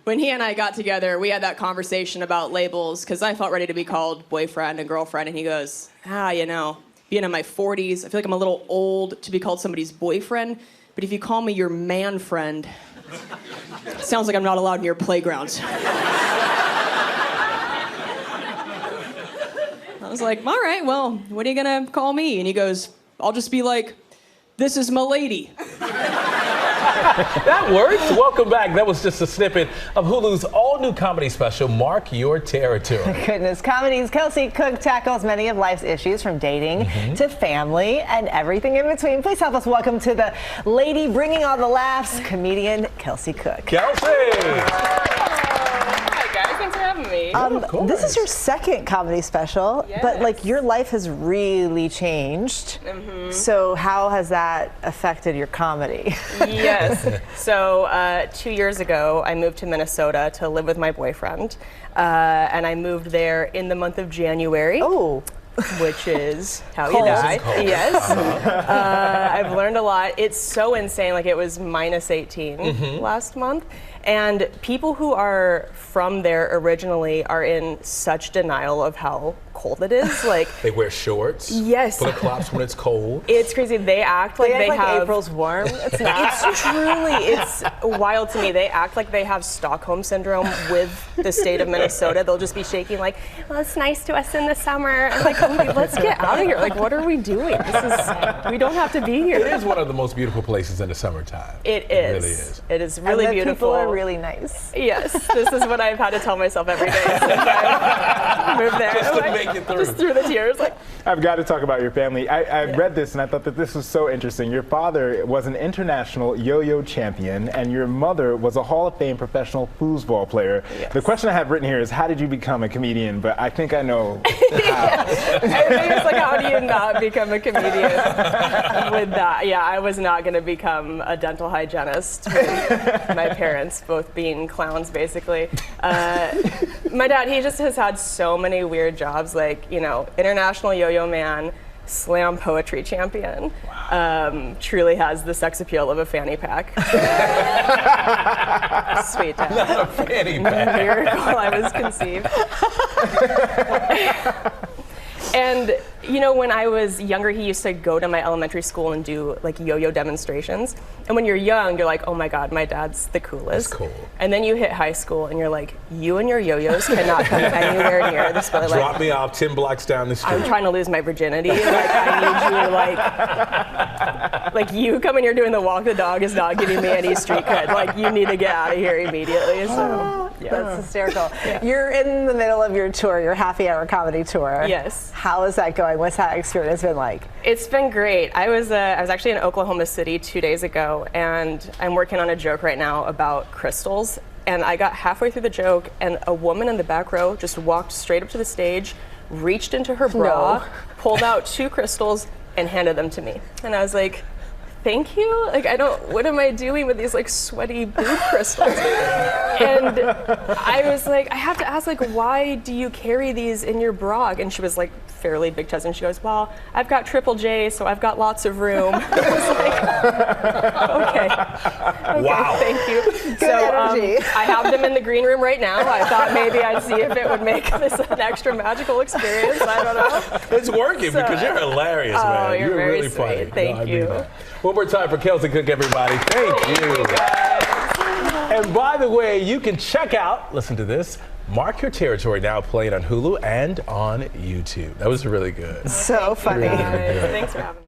when he and I got together, we had that conversation about labels because I felt ready to be called boyfriend and girlfriend, and he goes, you know, being in my 40s, I feel like I'm a little old to be called somebody's boyfriend, but if you call me your man friend, it sounds like I'm not allowed in your playground. I was like, all right, well, what are you gonna call me? And he goes, I'll just be like, this is my lady. That works. Welcome back. That was just a snippet of Hulu's all-new comedy special, Mark Your Territory. Goodness, Comedy's Kelsey Cook tackles many of life's issues from dating to family and everything in between. Please help us welcome to the lady bringing all the laughs, comedian Kelsey Cook. Kelsey! Thanks for having me. This is your second comedy special, but like your life has really changed. So how has that affected your comedy? Yes. So 2 years ago, I moved to Minnesota to live with my boyfriend, and I moved there in the month of January. Oh. Which is how you die. Yes. I've learned a lot. It's so insane. Like, it was minus 18 last month. And people who are from there originally are in such denial of how cold it is. Like, they wear shorts. Yes. Flip-flops when it's cold. It's crazy. They act like they have April's warm. It's not. It's wild to me. They act like they have Stockholm syndrome with the state of Minnesota. They'll just be shaking like, well, it's nice to us in the summer. I'm like, oh, let's get out of here. Like, what are we doing? We don't have to be here. It is one of the most beautiful places in the summertime. It is. It really is. It is really beautiful. People are really nice. Yes, this is what I've had to tell myself every day since I moved there. Just to make it through. Just through the tears. Like, I've got to talk about your family. I read this and I thought that this was so interesting. Your father was an international yo-yo champion and your mother was a Hall of Fame professional foosball player. Yes. The question I have written here is, how did you become a comedian? But I think I know how. I think it's like, how do you not become a comedian with that? Yeah, I was not going to become a dental hygienist with my parents both being clowns, basically. My dad, he just has had so many weird jobs, like, you know, international yo-yo man, slam poetry champion. Wow. Truly has the sex appeal of a fanny pack. Sweet dad. Not a fanny pack. Miracle I was conceived. And, you know, when I was younger, he used to go to my elementary school and do, like, yo-yo demonstrations. And when you're young, you're like, oh, my God, my dad's the coolest. That's cool. And then you hit high school, and you're like, you and your yo-yos cannot come anywhere near this. Drop me off 10 blocks down the street. I'm trying to lose my virginity. Like, I need you, like you coming here doing the walk the dog is not giving me any street cred. Like, you need to get out of here immediately. So, yeah. That's hysterical. Yeah. You're in the middle of your tour, your happy hour comedy tour. Yes. How is that going? What's that experience been like? It's been great. I was actually in Oklahoma City 2 days ago, and I'm working on a joke right now about crystals. And I got halfway through the joke, and a woman in the back row just walked straight up to the stage, reached into her bra, pulled out 2 crystals, and handed them to me. And I was like, thank you? Like, what am I doing with these, like, sweaty boob crystals? And I was like, I have to ask, like, why do you carry these in your bra? And she was, like, fairly big chest, and she goes, well, I've got triple J, so I've got lots of room. I was like, okay, wow. Thank you. Good energy. I have them in the green room right now. I thought maybe I'd see if it would make this an extra magical experience. I don't know. It's working because you're hilarious, man. You're very really sweet. funny. Thank you. One more time for Kelsey Cook, everybody. Thank you. And by the way, you can check out, listen to this, Mark Your Territory, now playing on Hulu and on YouTube. That was really good. So funny. Thanks for having me.